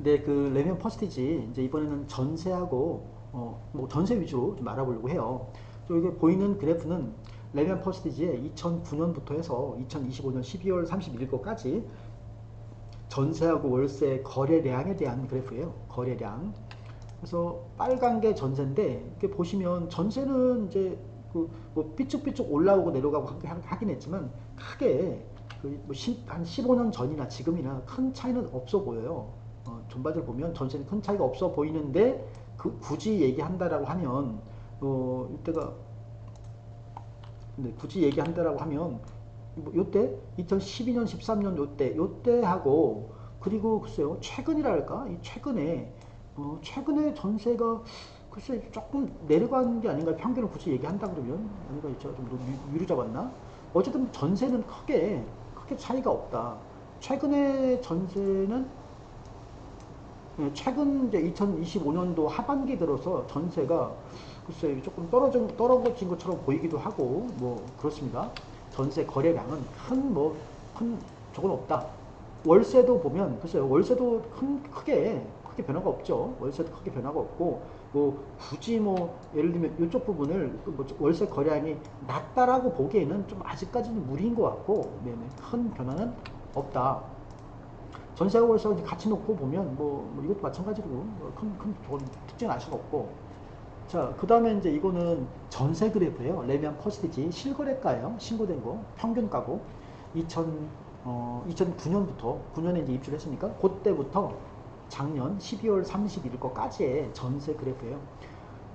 근데 그 레미안 퍼스티지 이제 이번에는 전세하고 뭐 전세 위주로 좀 알아보려고 해요. 또 이게 보이는 그래프는 레미안 퍼스티지의 2009년부터 해서 2025년 12월 31일 거까지 전세하고 월세 거래량에 대한 그래프예요. 거래량. 그래서 빨간 게 전세인데 이렇게 보시면 전세는 이제 그뭐 삐쭉삐쭉 올라오고 내려가고 하긴 했지만 크게 한 15년 전이나 지금이나 큰 차이는 없어 보여요. 전반적으로 보면 전세는 큰 차이가 없어 보이는데 굳이 얘기한다라고 하면 이때가 굳이 얘기한다라고 하면 뭐 요때 2012년 13년 요때하고 그리고 글쎄요 최근이랄까 이 최근에 전세가 글쎄 조금 내려간 게 아닌가 평균을 굳이 얘기한다 그러면 아닌가 좀 위로 잡았나 어쨌든 전세는 크게 차이가 없다. 최근에 전세는 최근 이제 2025년도 하반기 들어서 전세가 글쎄 조금 떨어진 것처럼 보이기도 하고 뭐 그렇습니다. 전세 거래량은 큰 저건 없다. 월세도 보면 글쎄요 월세도 크게 변화가 없죠. 월세도 크게 변화가 없고 뭐 굳이 뭐 예를 들면 이쪽 부분을 뭐 월세 거래량이 낮다라고 보기에는 좀 아직까지는 무리인 것 같고 큰 변화는 없다. 전세하고 월세하고 같이 놓고 보면 뭐 이것도 마찬가지로 큰 특징은 알 수가 없고. 자, 그 다음에 이제 이거는 전세 그래프예요. 레미안 퍼스티지 실거래가예요. 신고된 거 평균가고 2009년부터 9년에 이제 입주를 했으니까 그때부터 작년 12월 31일 거까지의 전세 그래프예요.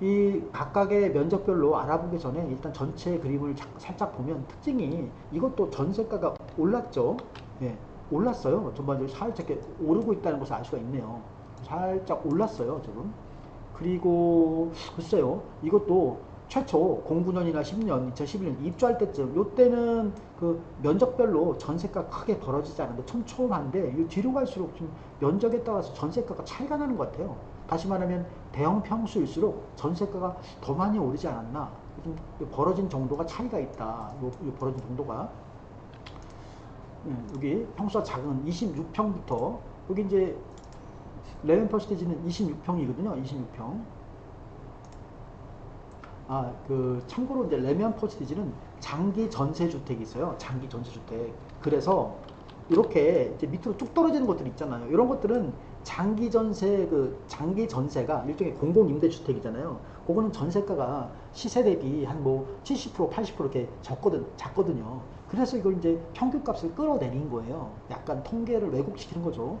이 각각의 면적별로 알아보기 전에 일단 전체 그림을 살짝 보면 특징이 이것도 전세가가 올랐죠. 예, 올랐어요. 전반적으로 살짝 이렇게 오르고 있다는 것을 알 수가 있네요. 살짝 올랐어요, 지금. 그리고 글쎄요, 이것도 최초 09년이나 10년, 2011년 입주할 때쯤, 요때는 그 면적별로 전세가 크게 벌어지지 않는데 촘촘한데 이 뒤로 갈수록 좀 면적에 따라서 전세가가 차이가 나는 것 같아요. 다시 말하면 대형 평수일수록 전세가가 더 많이 오르지 않았나? 좀 벌어진 정도가 차이가 있다. 요 벌어진 정도가. 여기 평수가 작은 26평부터 여기 이제 레멘 퍼스티지는 26평이거든요. 26평. 참고로 이제 레미안 퍼스티지는 장기 전세 주택이 있어요. 장기 전세 주택. 그래서 이렇게 이제 밑으로 쭉 떨어지는 것들 있잖아요. 이런 것들은 장기 전세가 일종의 공공 임대 주택이잖아요. 그거는 전세가가 시세 대비 한 뭐 70% 80% 이렇게 작거든요. 그래서 이걸 이제 평균값을 끌어내린 거예요. 약간 통계를 왜곡시키는 거죠.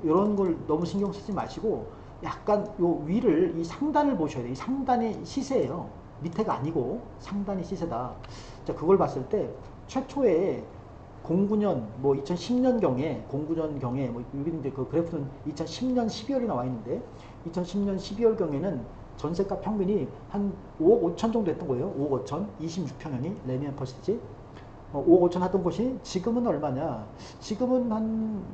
이런 걸 너무 신경 쓰지 마시고 약간 요 위를 이 상단을 보셔야 돼요. 이 상단이 시세예요. 밑에가 아니고 상단이 시세다. 자, 그걸 봤을 때 최초에 09년 뭐 2010년경에 09년경에 뭐 여기 이제 그 그래프는 2010년 12월에 나와 있는데 2010년 12월경에는 전세가 평균이 한 5억 5천 정도 했던 거예요. 5억 5천 26평형이 레미안 퍼시지 5억 5천 하던 곳이 지금은 얼마냐? 지금 한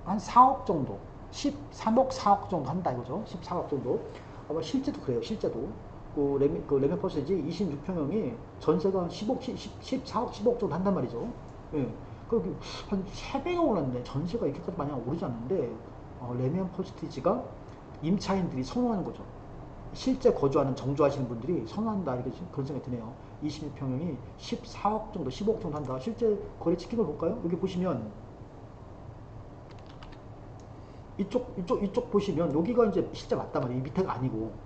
4억 정도 13억 4억 정도 한다 이거죠. 14억 정도. 아마 실제도 그래요. 실제도. 그 레미안 퍼시지 26평형이 전세가 14억 15억 정도 한단 말이죠. 예. 한 3배가 올랐는데 전세가 이렇게까지 많이 오르지 않는데 레미안 퍼스티지가 임차인들이 선호하는 거죠. 실제 거주하는 정주하시는 분들이 선호한다 이렇게 그런 생각이 드네요. 26평형이 14억 정도 15억 정도 한다. 실제 거래 치킨 걸 볼까요? 여기 보시면 이쪽 보시면 여기가 이제 실제 맞단 말이에요. 이 밑에가 아니고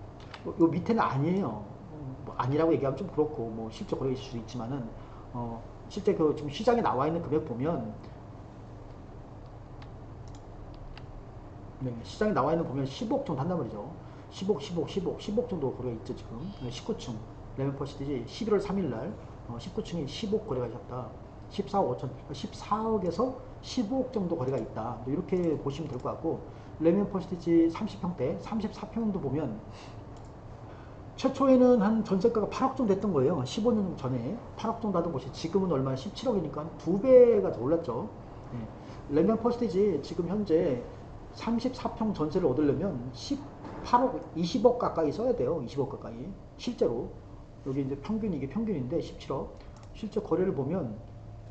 요 밑에는 아니에요. 뭐 아니라고 얘기하면 좀 그렇고 뭐 실제 거래가 있을 수 있지만은 실제 그 지금 시장에 나와 있는 금액 보면 시장에 나와 있는 보면 15억 정도 한단 말이죠. 10억 정도 거래가 있죠 지금. 19층 레멘 퍼시티지 11월 3일 날 19층이 10억 거래가 있었다. 14억 5천, 14억에서 15억 정도 거래가 있다. 이렇게 보시면 될 것 같고 레멘 퍼시티지 30평대, 34평도 보면 최초에는 한 전세가가 8억 정도 됐던 거예요. 15년 전에 8억 정도 하던 곳이 지금은 얼마나 17억이니까 2배가 더 올랐죠. 예. 랜덤 퍼스티지 지금 현재 34평 전세를 얻으려면 18억, 20억 가까이 써야 돼요. 20억 가까이. 실제로. 여기 이제 이게 평균인데 17억. 실제 거래를 보면,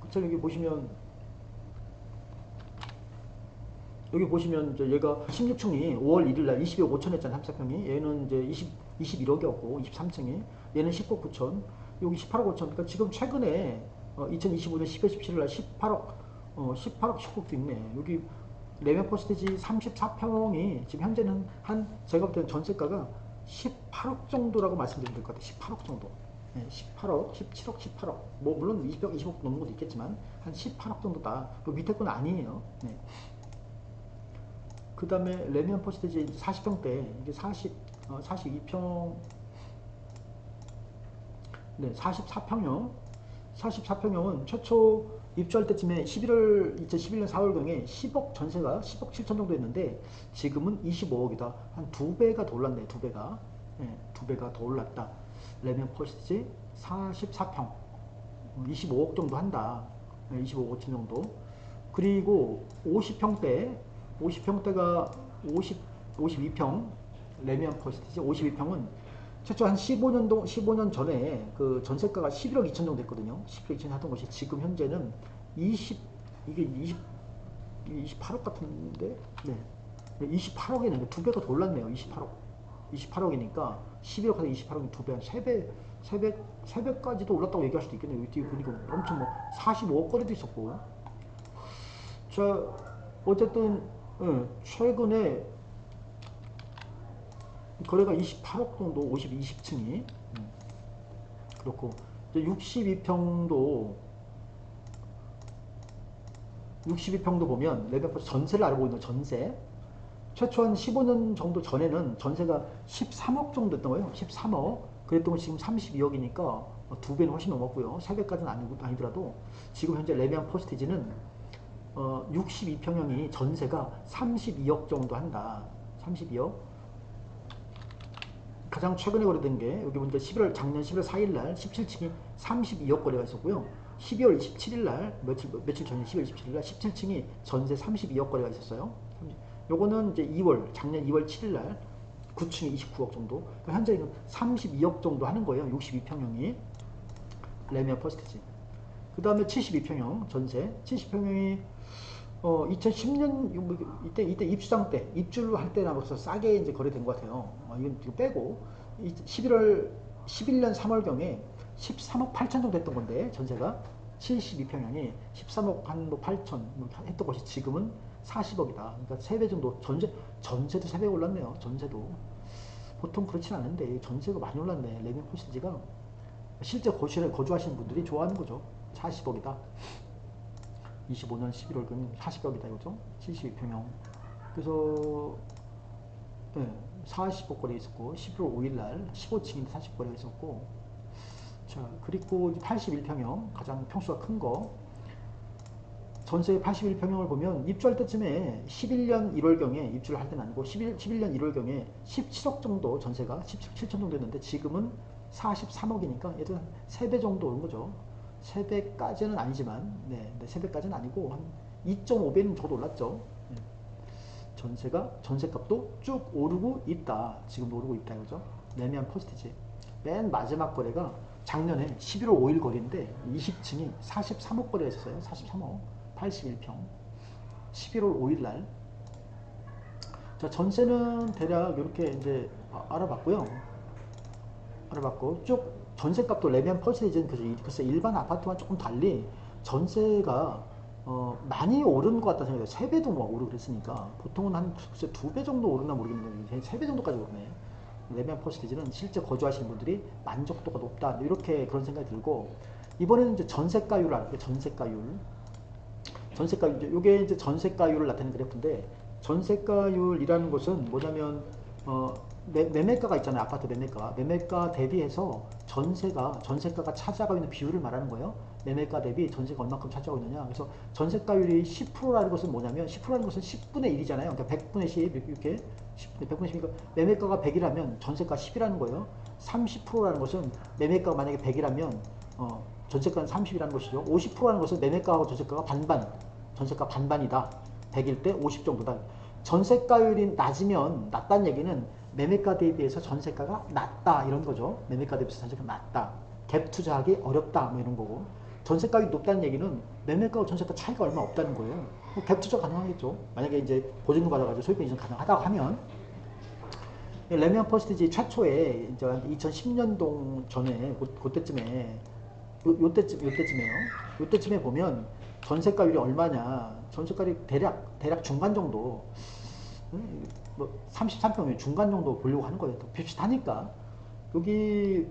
그쵸, 여기 보시면 여기 보시면 이제 얘가 16층이 5월 1일 날 22억 5천 했잖아요. 34평이. 얘는 이제 21억이었고 23층이 얘는 10억 9천. 여기 18억 5천. 그러니까 지금 최근에 2025년 10월 17일 날 18억 18억 19억도 있네. 여기 레면 퍼스티지 34평이 지금 현재는 한 제가 볼 때는 전세가가 18억 정도라고 말씀드리면 될 것 같아요. 18억 정도. 네, 18억, 17억, 18억. 뭐 물론 20억, 20억 넘는 것도 있겠지만 한 18억 정도다. 그 밑에 건 아니에요. 네. 그 다음에 레미안 퍼스티지 40평대 이게 42평 네 44평형 44평형은 최초 입주할 때쯤에 2011년 4월경에 10억 전세가 10억 7천 정도 했는데 지금은 25억이다. 한 두 배가 더 올랐네요. 두 배가. 네, 두 배가 더 올랐다. 레미안 퍼스티지 44평 25억 정도 한다. 네, 25억 5천 정도. 그리고 50평대가 52평 레미안 퍼스티지 52평은 최초 한 15년 전에 그 전세가가 11억 2천 정도 됐거든요. 11억 2천 하던 것이 지금 현재는 28억 같은데, 네. 28억이네. 두 배가 더 올랐네요. 28억이니까 11억 하다 28억이 두 배, 한 세 배까지도 올랐다고 얘기할 수도 있겠네요. 여기 뒤에 보니까 엄청 뭐 45억 거리도 있었고. 자, 어쨌든, 최근에 거래가 28억 정도, 20층이. 그렇고, 이제 62평도 보면, 레벨 전세를 알아보고 전세. 최초 한 15년 정도 전에는 전세가 13억 정도 됐던 거예요. 13억. 그랬던 건 지금 32억이니까 두 배는 훨씬 넘었고요. 세 배까지는 아니더라도 지금 현재 레미안 퍼스티지는 62평형이 전세가 32억 정도 한다. 32억. 가장 최근에 거래된 게 여기 보니까 작년 11월 4일 날 17층이 32억 거래가 있었고요. 12월 27일 날 며칠 전에 12월 27일 날 17층이 전세 32억 거래가 있었어요. 요거는 이제 작년 2월 7일 날 9층이 29억 정도. 그러니까 현재 32억 정도 하는 거예요. 62평형이 레미안 퍼스티지. 그 다음에 72평형 전세. 70평형이 2010년 이때 입주장 때 입주를 할 때나 벌써 싸게 이제 거래된 것 같아요. 이건 빼고 11년 3월경에 13억 8천 정도 했던 건데 전세가 72평형이 13억 한 8천 했던 것이 지금은 40억이다. 그러니까 3배 정도 전세도 3배 올랐네요. 전세도 보통 그렇진 않은데 전세가 많이 올랐네. 레미안 퍼스티지가 실제 거주하시는 분들이 좋아하는 거죠. 40억이다. 25년 11월 경에 40억이다 이거죠. 72평형. 그래서 40억 거래 있었고 11월 5일 날 15층인데 40거래가 있었고. 자, 그리고 81평형 가장 평수가 큰 거. 전세 81평형을 보면 입주할 때쯤에 11년 1월경에 입주를 할 때는 아니고 11년 1월경에 17억 정도 전세가 17억 7천 정도 됐는데 지금은 43억이니까 얘도 한 3배 정도 오른 거죠. 3배까지는 아니지만, 네, 3배까지는 아니고, 한 2.5배는 저도 올랐죠. 네. 전세값도 쭉 오르고 있다. 지금도 오르고 있다. 이거죠. 레미안 퍼스티지. 맨 마지막 거래가 작년에 11월 5일 거래인데, 20층이 43억 거래가 있었어요. 43억. 81평. 11월 5일 날. 자, 전세는 대략 이렇게 이제 알아봤고요. 쭉 전세값도 레미안 퍼스티지는 글쎄 일반 아파트와 조금 달리 전세가 많이 오른 것 같다 생각해요. 3배도 막 오르고 그랬으니까 보통은 한 글쎄 2배 정도 오르나 모르겠는데 3배 정도까지 오르네. 레미안 퍼스티지는 실제 거주하시는 분들이 만족도가 높다 이렇게 그런 생각이 들고 이번에는 이제 전세가율을 알게요. 전세가율 요게 이제 전세가율을 나타내는 그래프인데 전세가율이라는 것은 뭐냐면 매매가가 있잖아요. 아파트 매매가 대비해서 전세가가 차지하고 있는 비율을 말하는 거예요. 매매가 대비 전세가 얼마큼 차지하고 있느냐. 그래서 전세가율이 10%라는 것은 뭐냐면 10%라는 것은 10분의 1이잖아요. 그러니까 100분의 10 이렇게 100분의 10이니까 매매가가 100이라면 전세가 10이라는 거예요. 30%라는 것은 매매가가 만약에 100이라면 전세가는 30이라는 것이죠. 50%라는 것은 매매가하고 전세가가 전세가 반반이다. 100일 때 50 정도다. 전세가율이 낮다는 얘기는 매매가 대비해서 전세가가 낮다 이런 거죠. 매매가 대비해서 전세가가 낮다. 갭 투자하기 어렵다 뭐 이런 거고. 전세가율이 높다는 얘기는 매매가와 전세가 차이가 얼마 없다는 거예요. 갭 투자 가능하겠죠. 만약에 이제 보증금 받아가지고 소유권 이전 가능하다고 하면 레미안 퍼스티지 최초에 이제 2010년도 전에 그때쯤에 요때쯤에요. 요때쯤에 보면 전세가율이 얼마냐? 전세가율이 대략 중간 정도, 뭐 33평이면 중간 정도 보려고 하는 거예요. 비슷하니까 여기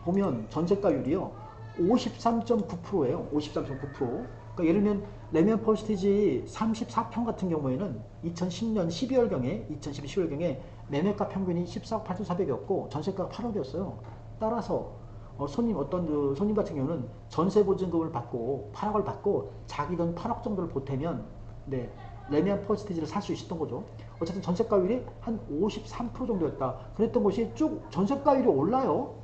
보면 전세가율이요 53.9%예요. 53.9%. 그러니까 예를 들면 레미안 퍼스티지 34평 같은 경우에는 2010년 12월경에 2012 10월경에 매매가 평균이 14억 8,400이었고 전세가가 8억이었어요. 따라서 어떤 그 손님 같은 경우는 전세 보증금을 받고 8억을 받고 자기 돈 8억 정도를 보태면 네, 레미안 퍼스티지를 살 수 있었던 거죠. 어쨌든 전세가율이 한 53% 정도였다. 그랬던 것이 쭉 전세가율이 올라요.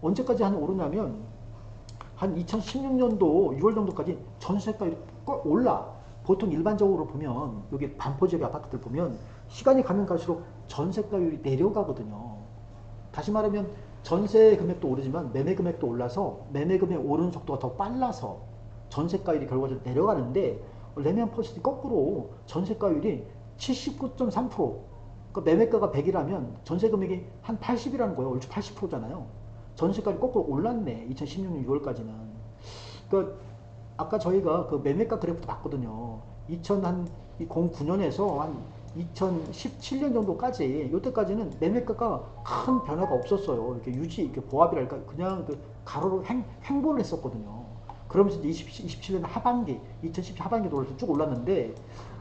언제까지 오르냐면 한 2016년도 6월 정도까지 전세가율이 꼭 올라. 보통 일반적으로 보면 여기 반포 지역의 아파트들 보면 시간이 가면 갈수록 전세가율이 내려가거든요. 다시 말하면 전세 금액도 오르지만 매매 금액도 올라서 매매 금액 오르는 속도가 더 빨라서 전세가율이 결과적으로 내려가는데 레미안 퍼스티 거꾸로 전세가율이 79.3%, 그러니까 매매가가 100이라면 전세 금액이 한 80이라는 거예요. 얼추 80%잖아요. 전세가율이 거꾸로 올랐네. 2016년 6월까지는. 그러니까 아까 저희가 그 매매가 그래프도 봤거든요. 2009년에서 한 2017년 정도까지, 이때까지는 매매가가 큰 변화가 없었어요. 이렇게 이렇게 보합이랄까, 그냥 그 가로로 횡보를 했었거든요. 그러면서 27년 하반기, 2017 하반기 돌아서 쭉 올랐는데,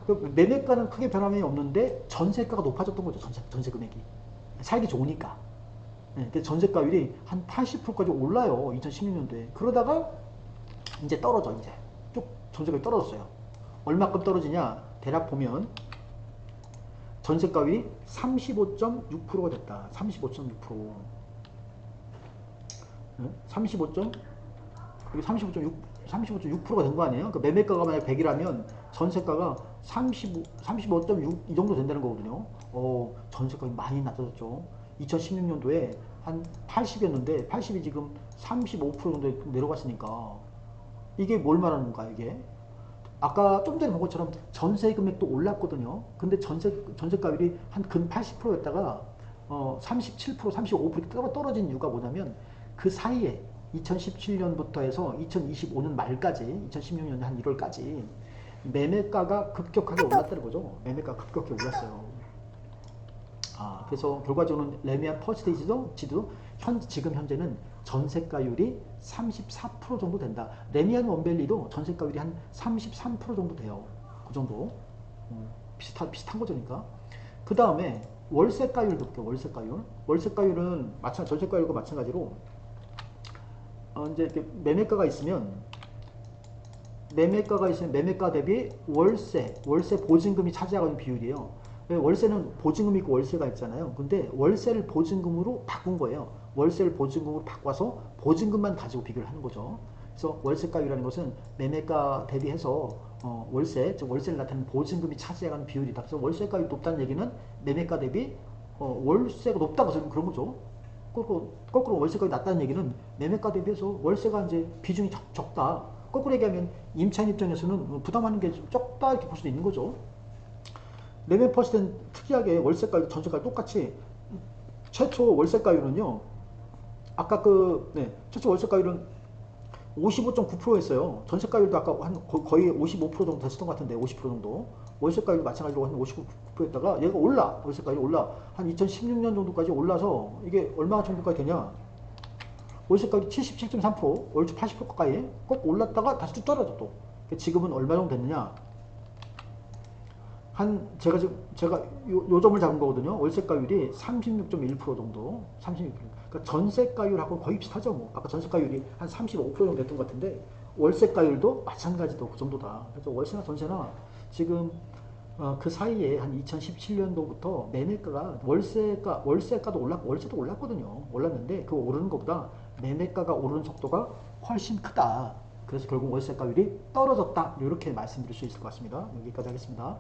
그 매매가는 크게 변함이 없는데, 전세가가 높아졌던 거죠. 전세 금액이. 살기 좋으니까. 네, 전세가율이 한 80%까지 올라요. 2016년도에. 그러다가, 이제 떨어져, 이제. 쭉 전세가율이 떨어졌어요. 얼마큼 떨어지냐? 대략 보면, 전세가율이 35.6%가 됐다. 35.6%. 35.6%가 된 거 아니에요? 그 매매가가 만약 100이라면 전세가가 35.6 이 정도 된다는 거거든요. 전세가가 많이 낮아졌죠. 2016년도에 한 80이었는데 80이 지금 35% 정도 내려갔으니까 이게 뭘 말하는 건가 이게? 아까 좀 전에 본 것처럼 전세 금액도 올랐거든요. 근데 전세가율이 한 근 80%였다가 37%, 35% 이렇게 떨어진 이유가 뭐냐면 그 사이에 2017년부터 해서 2025년 말까지, 2016년 한 1월까지 매매가가 급격하게 올랐다는 거죠. 매매가가 급격하게 올랐어요. 그래서 결과적으로는 레미안 퍼스테이지도 지금 현재는 전세가율이 34% 정도 된다. 레미안 원밸리도 전세가율이 한 33% 정도 돼요. 그 정도. 비슷한 거죠, 그러니까. 그 다음에 월세가율도 볼게요. 월세가율은 전세가율과 마찬가지로 이제 이렇게 매매가가 있으면 매매가 대비 월세 보증금이 차지하고 있는 비율이에요. 월세는 보증금이 있고 월세가 있잖아요. 근데 월세를 보증금으로 바꾼 거예요. 월세를 보증금으로 바꿔서 보증금만 가지고 비교를 하는 거죠. 그래서 월세가율이라는 것은 매매가 대비해서 월세를 나타내는 보증금이 차지하는 비율이다. 그래서 월세가율이 높다는 얘기는 매매가 대비 월세가 높다고 해서 그런 거죠. 거꾸로 월세가율이 낮다는 얘기는 매매가 대비해서 월세가 이제 비중이 적다. 거꾸로 얘기하면 임차인 입장에서는 부담하는 게 좀 적다 이렇게 볼 수도 있는 거죠. 레미안 퍼스트는 특이하게 월세가율, 전세가율 똑같이 최초 월세가율은요. 아까 최초 월세가율은 55.9%였어요. 전세가율도 아까 거의 55% 정도 됐었던 것 같은데 50% 정도. 월세가율도 마찬가지로 한 59%였다가 얘가 월세가율이 올라. 한 2016년 정도까지 올라서 이게 얼마 정도까지 되냐? 월세가율이 77.3%, 얼추 80% 가까이 꼭 올랐다가 다시 쭉 떨어져 또. 지금은 얼마 정도 됐느냐? 제가 요 점을 잡은 거거든요. 월세가율이 36.1% 정도, 36%. 그러니까 전세가율하고 거의 비슷하죠. 뭐 아까 전세가율이 한 35% 정도 됐던 것 같은데 월세가율도 마찬가지도 그 정도다. 그래서 월세나 전세나 지금 그 사이에 한 2017년도부터 매매가가 월세가도 올랐고 월세도 올랐거든요. 올랐는데 그 오르는 것보다 매매가가 오르는 속도가 훨씬 크다. 그래서 결국 월세가율이 떨어졌다. 이렇게 말씀드릴 수 있을 것 같습니다. 여기까지 하겠습니다.